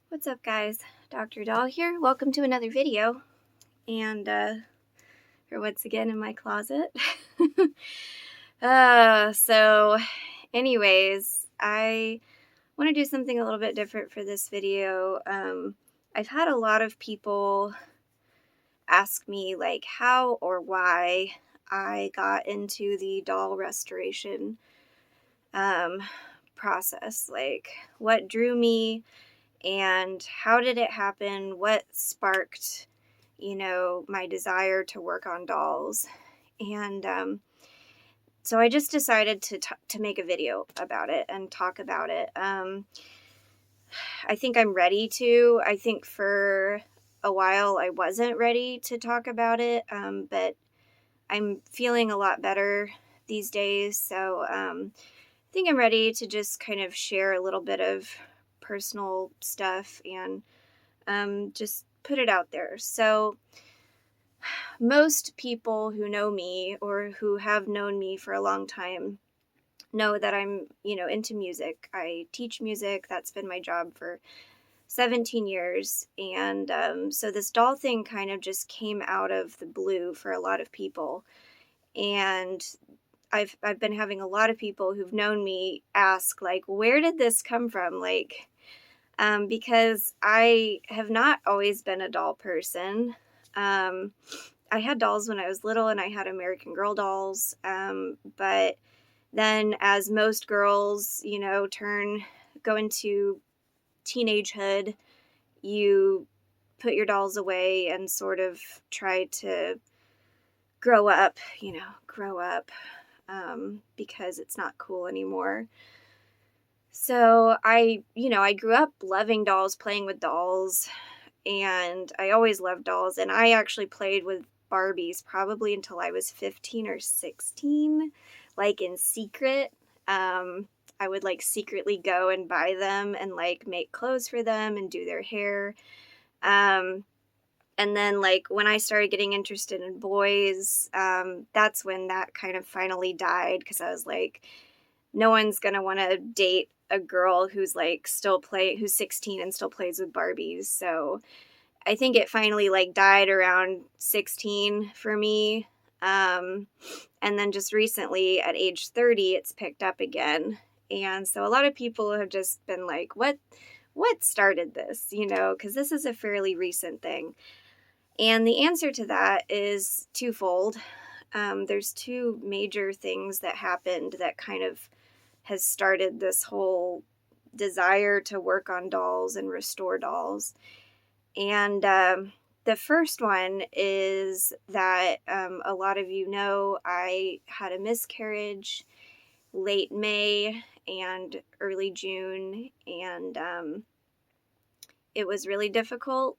What's up, guys? Dr. Doll here. Welcome to another video. And we're once again in my closet. So anyways, I want to do something a little bit different for this video. I've had a lot of people ask me like how or why I got into the doll restoration process. Like what drew me and how did it happen? What sparked, my desire to work on dolls? And so I just decided to make a video about it and talk about it. I think I'm ready to. I think for a while I wasn't ready to talk about it, but I'm feeling a lot better these days. So I think I'm ready to just kind of share a little bit of personal stuff and just put it out there. So most people who know me or who have known me for a long time know that I'm, into music. I teach music. That's been my job for 17 years. And so this doll thing kind of just came out of the blue for a lot of people. And I've been having a lot of people who've known me ask, like, where did this come from? Like, because I have not always been a doll person. I had dolls when I was little, and I had American Girl dolls. But then, as most girls, go into teenagehood, you put your dolls away and sort of try to grow up, because it's not cool anymore. So I grew up loving dolls, playing with dolls, and I always loved dolls. And I actually played with Barbies probably until I was 15 or 16, like in secret. I would like secretly go and buy them and like make clothes for them and do their hair. And then like when I started getting interested in boys, that's when that kind of finally died, because I was like, no one's going to want to date a girl who's like who's 16 and still plays with Barbies. So I think it finally like died around 16 for me. And then just recently at age 30, it's picked up again. And so a lot of people have just been like, what started this? Because this is a fairly recent thing. And the answer to that is twofold. There's two major things that happened that kind of has started this whole desire to work on dolls and restore dolls. And the first one is that a lot of you know I had a miscarriage late May and early June, and it was really difficult.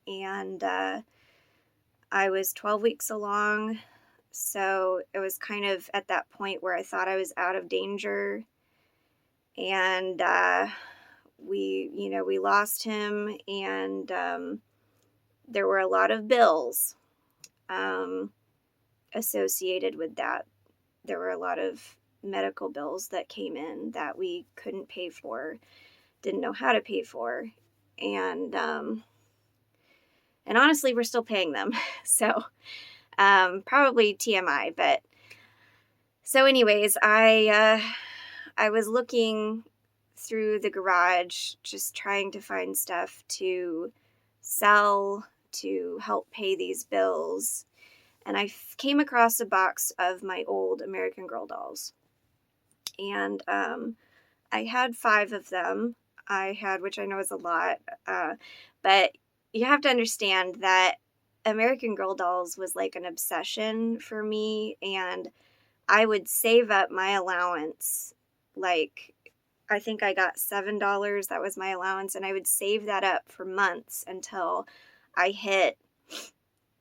And I was 12 weeks along, so it was kind of at that point where I thought I was out of danger. And we lost him, and there were a lot of bills associated with that. There were a lot of medical bills that came in that we couldn't pay for, didn't know how to pay for, and honestly, we're still paying them. So probably TMI, but so anyways, I was looking through the garage, just trying to find stuff to sell to help pay these bills. And I came across a box of my old American Girl dolls. And I had 5 of them. Which I know is a lot, but you have to understand that American Girl dolls was like an obsession for me, and I would save up my allowance. Like, I think I got $7. That was my allowance. And I would save that up for months until I hit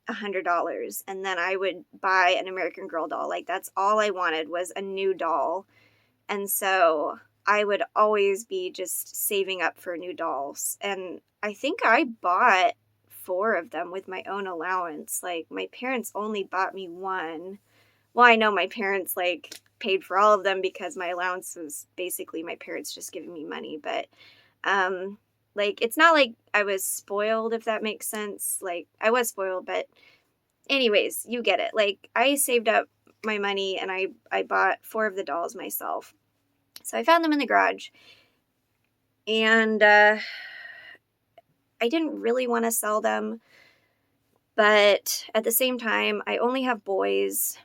$100. And then I would buy an American Girl doll. Like, that's all I wanted was a new doll. And so I would always be just saving up for new dolls. And I think I bought 4 of them with my own allowance. Like, my parents only bought me 1. Well, I know my parents like paid for all of them because my allowance was basically my parents just giving me money. But Like, it's not like I was spoiled, if that makes sense. Like, I was spoiled, but anyways, you get it. Like, I saved up my money and I bought 4 of the dolls myself. So I found them in the garage, and I didn't really want to sell them, but at the same time, I only have boys,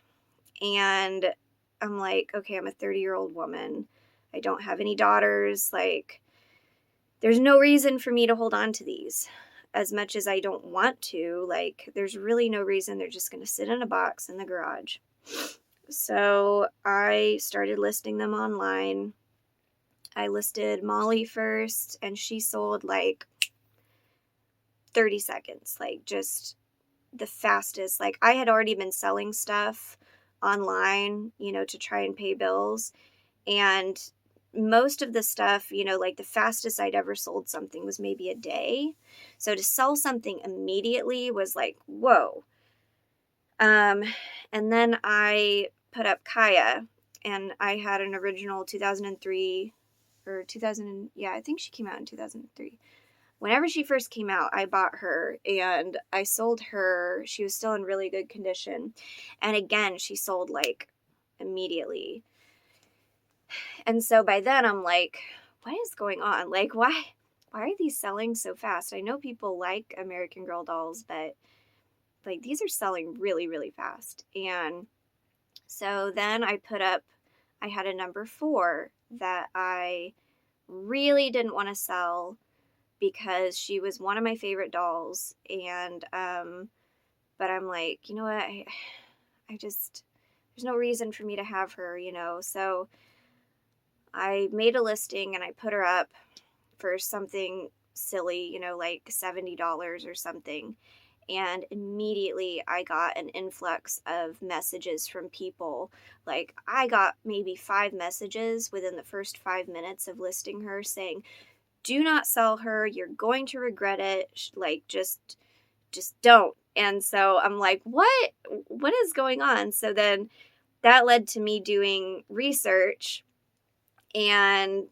and I'm like, okay, I'm a 30-year-old woman. I don't have any daughters. Like, there's no reason for me to hold on to these as much as I don't want to. Like, there's really no reason. They're just going to sit in a box in the garage. So I started listing them online. I listed Molly first, and she sold like 30 seconds, like just the fastest. Like, I had already been selling stuff online, to try and pay bills. And most of the stuff, like the fastest I'd ever sold something was maybe a day. So to sell something immediately was like, whoa. And then I put up Kaya, and I had an original 2003 or 2000. Yeah, I think she came out in 2003. Whenever she first came out, I bought her and I sold her. She was still in really good condition. And again, she sold like immediately. And so by then I'm like, what is going on? Like, why are these selling so fast? I know people like American Girl dolls, but like, these are selling really, really fast. And so then I had a number 4 that I really didn't want to sell because she was one of my favorite dolls. And, but I'm like, you know what? I just, there's no reason for me to have her, So I made a listing and I put her up for something silly, like $70 or something. And immediately I got an influx of messages from people. Like, I got maybe 5 messages within the first 5 minutes of listing her saying, do not sell her. You're going to regret it. Like, just don't. And so I'm like, what is going on? So then that led to me doing research, and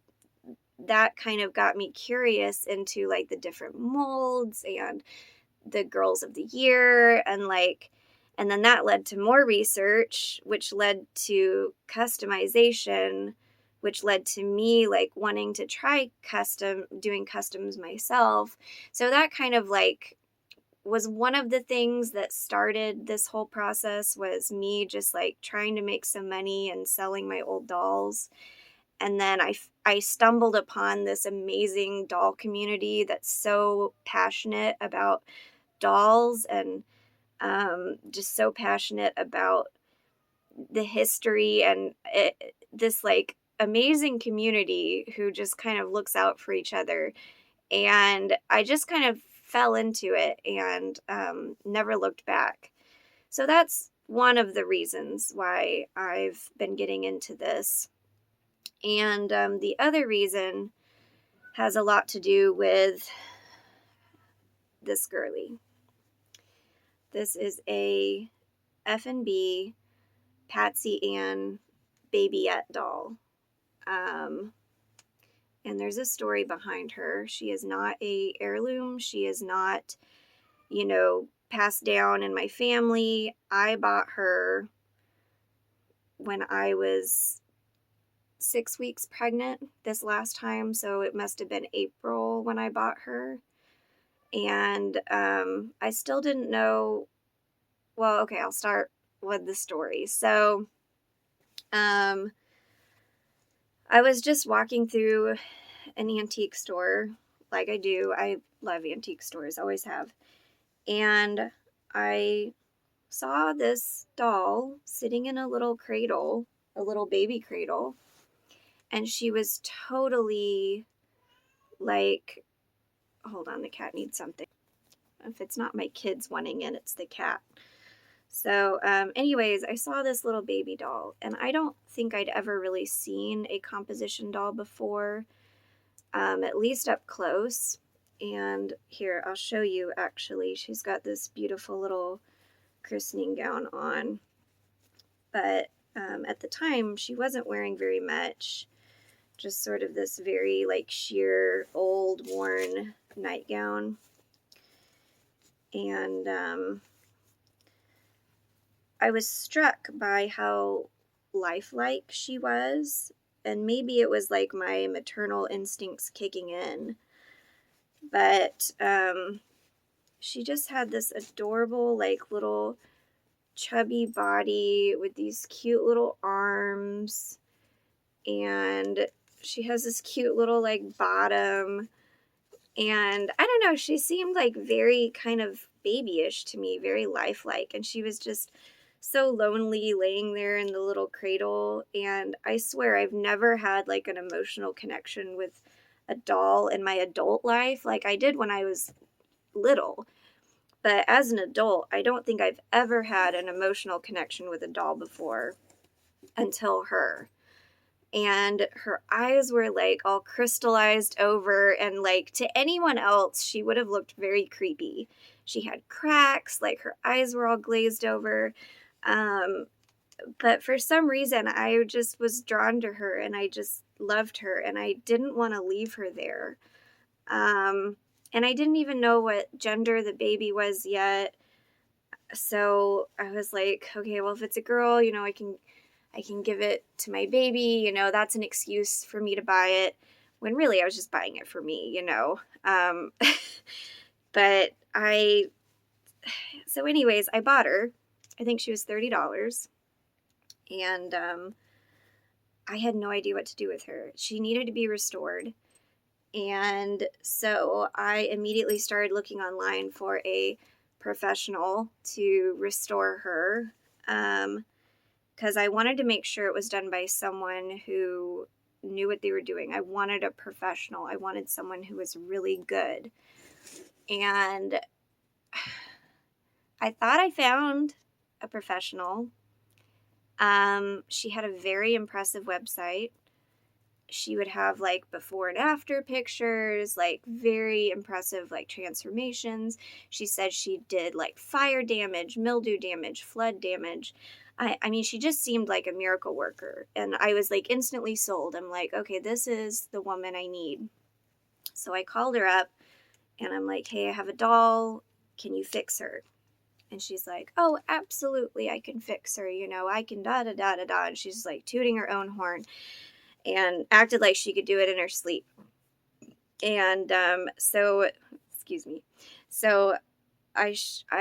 that kind of got me curious into like the different molds and the girls of the year, and then that led to more research, which led to customization, which led to me like wanting to try doing customs myself. So that kind of like was one of the things that started this whole process, was me just like trying to make some money and selling my old dolls. And then I stumbled upon this amazing doll community that's so passionate about dolls, and just so passionate about the history, and this like amazing community who just kind of looks out for each other. And I just kind of fell into it and never looked back. So that's one of the reasons why I've been getting into this. And the other reason has a lot to do with this girly. This is a F&B Patsy Ann Babyette doll. And there's a story behind her. She is not a heirloom. She is not, passed down in my family. I bought her when I was 6 weeks pregnant this last time. So it must have been April when I bought her. And I still didn't know. Well, okay, I'll start with the story. So I was just walking through an antique store, like I do. I love antique stores, always have. And I saw this doll sitting in a little cradle, a little baby cradle. And she was totally like, hold on, the cat needs something. If it's not my kids wanting it, it's the cat. So anyways, I saw this little baby doll, and I don't think I'd ever really seen a composition doll before, at least up close. And here, I'll show you actually. She's got this beautiful little christening gown on. But at the time, she wasn't wearing very much. just sort of this very like sheer, old, worn nightgown. And I was struck by how lifelike she was. And maybe it was like my maternal instincts kicking in. But she just had this adorable, like, little chubby body with these cute little arms. And she has this cute little, like, bottom. And I don't know, she seemed like very kind of babyish to me, very lifelike. And she was just so lonely laying there in the little cradle. And I swear I've never had like an emotional connection with a doll in my adult life like I did when I was little. But as an adult, I don't think I've ever had an emotional connection with a doll before until her. And her eyes were like all crystallized over, and like to anyone else she would have looked very creepy. She had cracks, like her eyes were all glazed over, but for some reason I just was drawn to her, and I just loved her, and I didn't want to leave her there. And I didn't even know what gender the baby was yet, so I was like, okay, well, if it's a girl, you know, I can give it to my baby, you know, that's an excuse for me to buy it, when really I was just buying it for me, you know. But so anyways, I bought her. I think she was $30. And I had no idea what to do with her. She needed to be restored. And so I immediately started looking online for a professional to restore her. Because I wanted to make sure it was done by someone who knew what they were doing. I wanted a professional. I wanted someone who was really good. And I thought I found a professional. She had a very impressive website. She would have like before and after pictures, like very impressive like transformations. She said she did like fire damage, mildew damage, flood damage. I mean, she just seemed like a miracle worker. And I was like instantly sold. I'm like, okay, this is the woman I need. So I called her up and I'm like, hey, I have a doll. Can you fix her? And she's like, oh, absolutely, I can fix her. You know, I can da da da da da. And she's like tooting her own horn and acted like she could do it in her sleep. And so, excuse me. So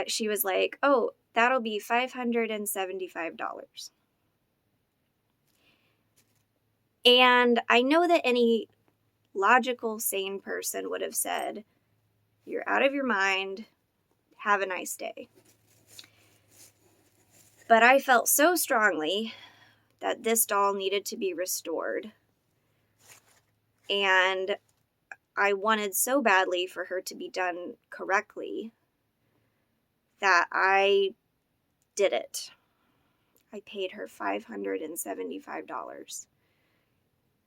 she was like, oh, that'll be $575. And I know that any logical, sane person would have said, you're out of your mind. Have a nice day. But I felt so strongly that this doll needed to be restored. And I wanted so badly for her to be done correctly that I did it. I paid her $575.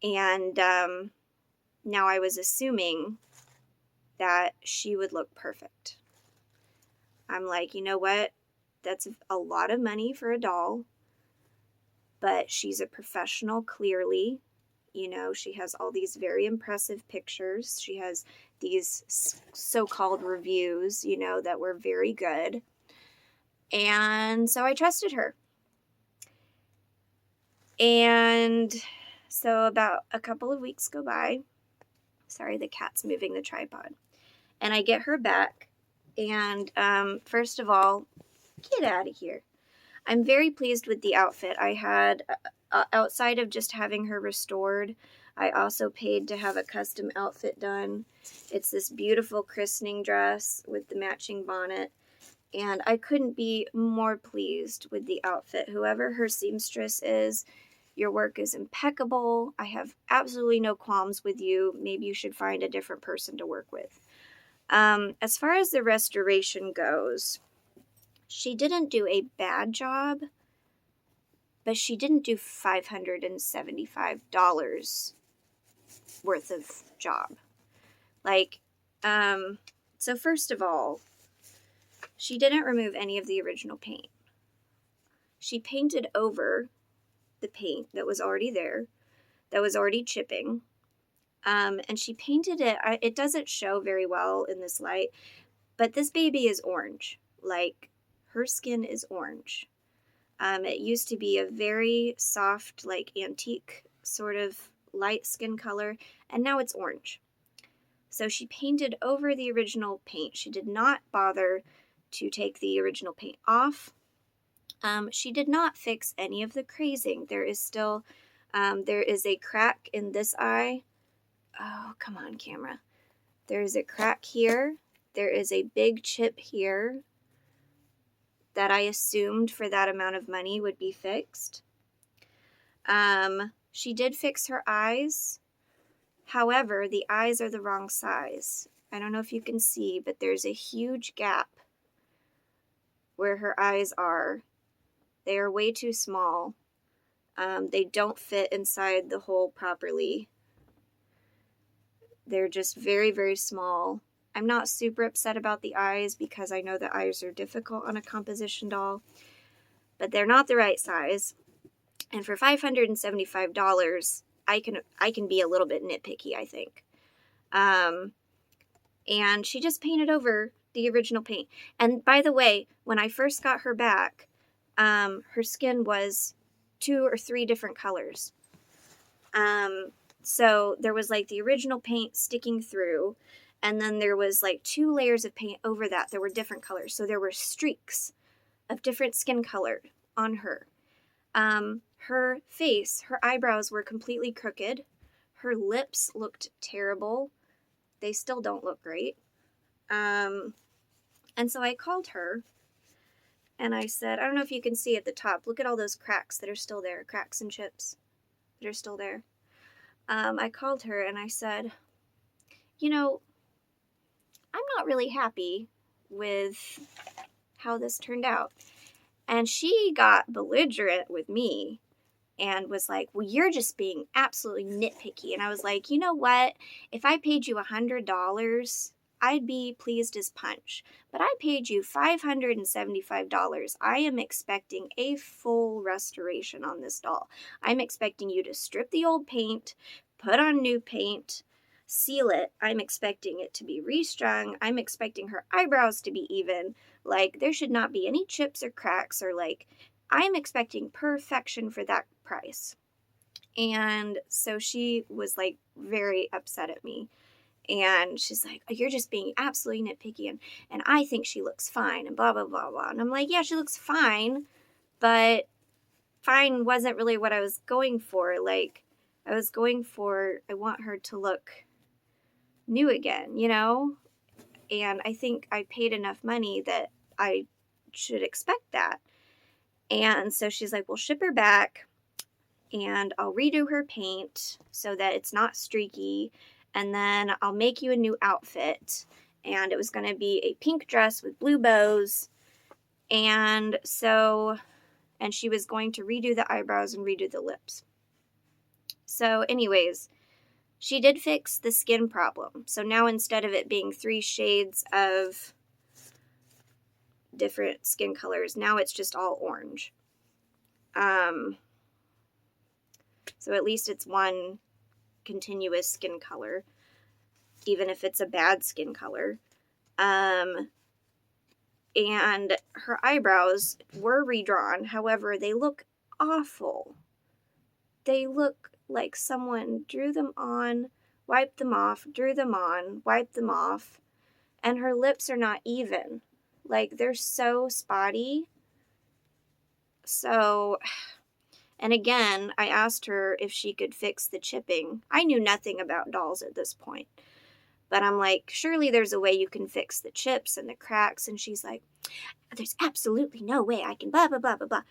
And now I was assuming that she would look perfect. I'm like, you know what? That's a lot of money for a doll, but she's a professional, clearly. You know, she has all these very impressive pictures. She has these so-called reviews, you know, that were very good. And so I trusted her. And so about a couple of weeks go by. Sorry, the cat's moving the tripod. And I get her back. And first of all, get out of here. I'm very pleased with the outfit. I had, outside of just having her restored, I also paid to have a custom outfit done. It's this beautiful christening dress with the matching bonnet. And I couldn't be more pleased with the outfit. Whoever her seamstress is, your work is impeccable. I have absolutely no qualms with you. Maybe you should find a different person to work with. As far as the restoration goes, she didn't do a bad job, but she didn't do $575 worth of job. Like, so first of all, she didn't remove any of the original paint. She painted over the paint that was already there. that was already chipping. And she painted it. It doesn't show very well in this light, but this baby is orange. Like, her skin is orange. It used to be a very soft, like antique sort of light skin color, and now it's orange. So she painted over the original paint. She did not bother to take the original paint off. She did not fix any of the crazing. There is still, there is a crack in this eye. Oh, come on, camera. There is a crack here. There is a big chip here that I assumed for that amount of money would be fixed. She did fix her eyes. However, the eyes are the wrong size. I don't know if you can see, but there's a huge gap where her eyes are. They are way too small. They don't fit inside the hole properly. They're just very, very small. I'm not super upset about the eyes because I know the eyes are difficult on a composition doll, but they're not the right size. And for $575, I can be a little bit nitpicky, I think. And she just painted over the original paint. And by the way, when I first got her back, her skin was 2 or 3 different colors. So there was like the original paint sticking through, and then there was like 2 layers of paint over that. There were different colors. So there were streaks of different skin color on her. Her face, her eyebrows were completely crooked. Her lips looked terrible. They still don't look great. And so I called her and I said, I don't know if you can see at the top, look at all those cracks that are still there, cracks and chips that are still there. I called her and I said, you know, I'm not really happy with how this turned out. And she got belligerent with me and was like, well, you're just being absolutely nitpicky. And I was like, you know what? If I paid you $100, I'd be pleased as punch. But I paid you $575. I am expecting a full restoration on this doll. I'm expecting you to strip the old paint, put on new paint, seal it. I'm expecting it to be restrung. I'm expecting her eyebrows to be even. Like, there should not be any chips or cracks, or like, I'm expecting perfection for that price. And so she was like very upset at me. And she's like, oh, you're just being absolutely nitpicky. And I think she looks fine and blah, blah, blah, blah. And I'm like, yeah, she looks fine. But fine wasn't really what I was going for. Like, I want her to look new again, you know? And I think I paid enough money that I should expect that. And so she's like, well, ship her back and I'll redo her paint so that it's not streaky. And then I'll make you a new outfit. And it was going to be a pink dress with blue bows. And she was going to redo the eyebrows and redo the lips. So anyways, she did fix the skin problem. So now instead of it being 3 shades of different skin colors, now it's just all orange. So at least it's one continuous skin color, even if it's a bad skin color. And her eyebrows were redrawn. However, they look awful. They look like someone drew them on, wiped them off, drew them on, wiped them off. And her lips are not even. Like, they're so spotty. So, and again, I asked her if she could fix the chipping. I knew nothing about dolls at this point. But I'm like, surely there's a way you can fix the chips and the cracks. And she's like, there's absolutely no way I can blah, blah, blah, blah, blah.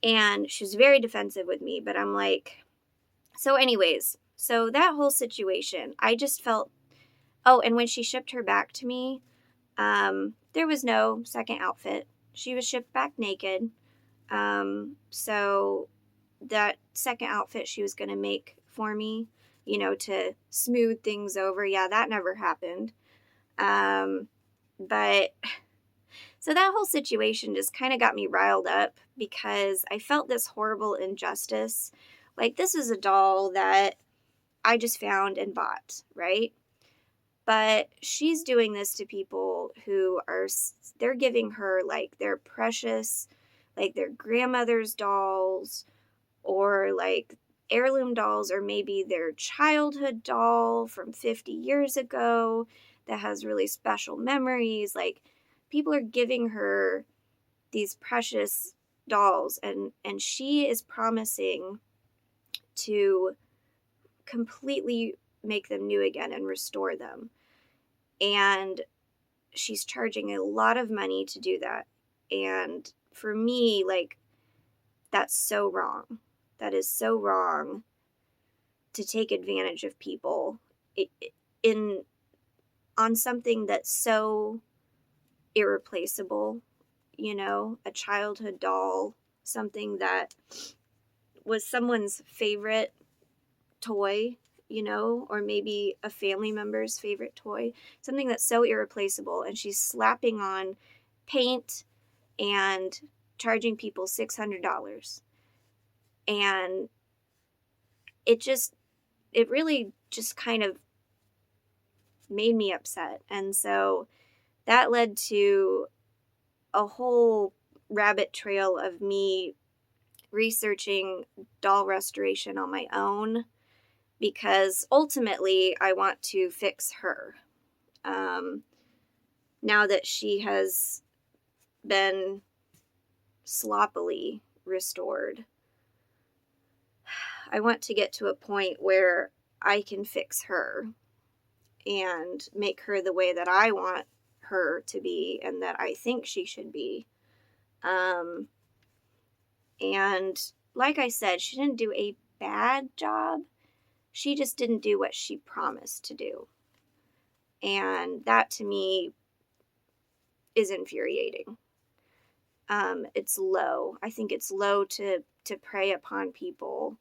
And she was very defensive with me. But I'm like, so anyways, so that whole situation, I just felt, oh, and when she shipped her back to me, there was no second outfit. She was shipped back naked. So that second outfit she was going to make for me, you know, to smooth things over. Yeah, that never happened. But so that whole situation just kind of got me riled up because I felt this horrible injustice Like, this is a doll that I just found and bought, right? But she's doing this to people who are, they're giving her like their precious, like their grandmother's dolls, or like heirloom dolls, or maybe their childhood doll from 50 years ago that has really special memories. Like, people are giving her these precious dolls, and she is promising to completely make them new again and restore them. And she's charging a lot of money to do that. And for me, like, that's so wrong. That is so wrong to take advantage of people in on something that's so irreplaceable, a childhood doll, something that was someone's favorite toy, or maybe a family member's favorite toy, something that's so irreplaceable, and she's slapping on paint and charging people $600. And it really just kind of made me upset. And so that led to a whole rabbit trail of me researching doll restoration on my own, because ultimately I want to fix her. Now that she has been sloppily restored, I want to get to a point where I can fix her and make her the way that I want her to be and that I think she should be. And like I said, she didn't do a bad job. She just didn't do what she promised to do. And that to me is infuriating. It's low. I think it's low to prey upon people,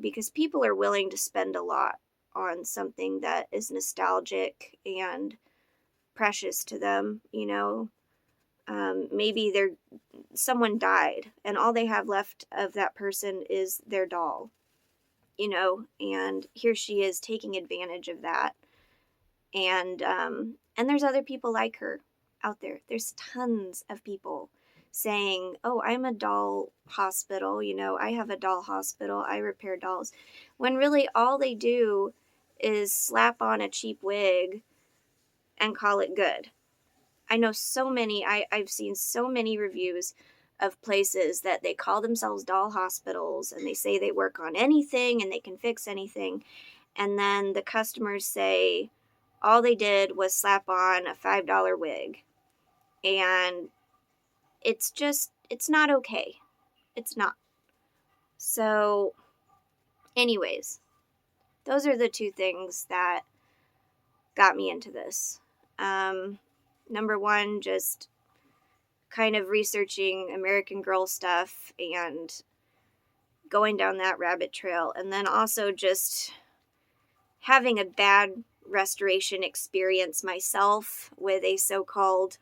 because people are willing to spend a lot on something that is nostalgic and precious to them. Maybe someone died and all they have left of that person is their doll, and here she is taking advantage of that. And there's other people like her out there. There's tons of people saying, oh, I'm a doll hospital, I have a doll hospital, I repair dolls, when really all they do is slap on a cheap wig and call it good. I know so many, I've seen so many reviews of places that they call themselves doll hospitals and they say they work on anything and they can fix anything. And then the customers say all they did was slap on a $5 wig. And it's not okay. It's not. So, anyways, those are the two things that got me into this. Number one, just kind of researching American Girl stuff and going down that rabbit trail. And then also just having a bad restoration experience myself with a so-called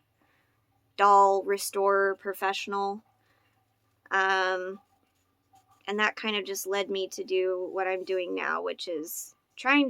doll restorer professional. And that kind of just led me to do what I'm doing now, which is trying to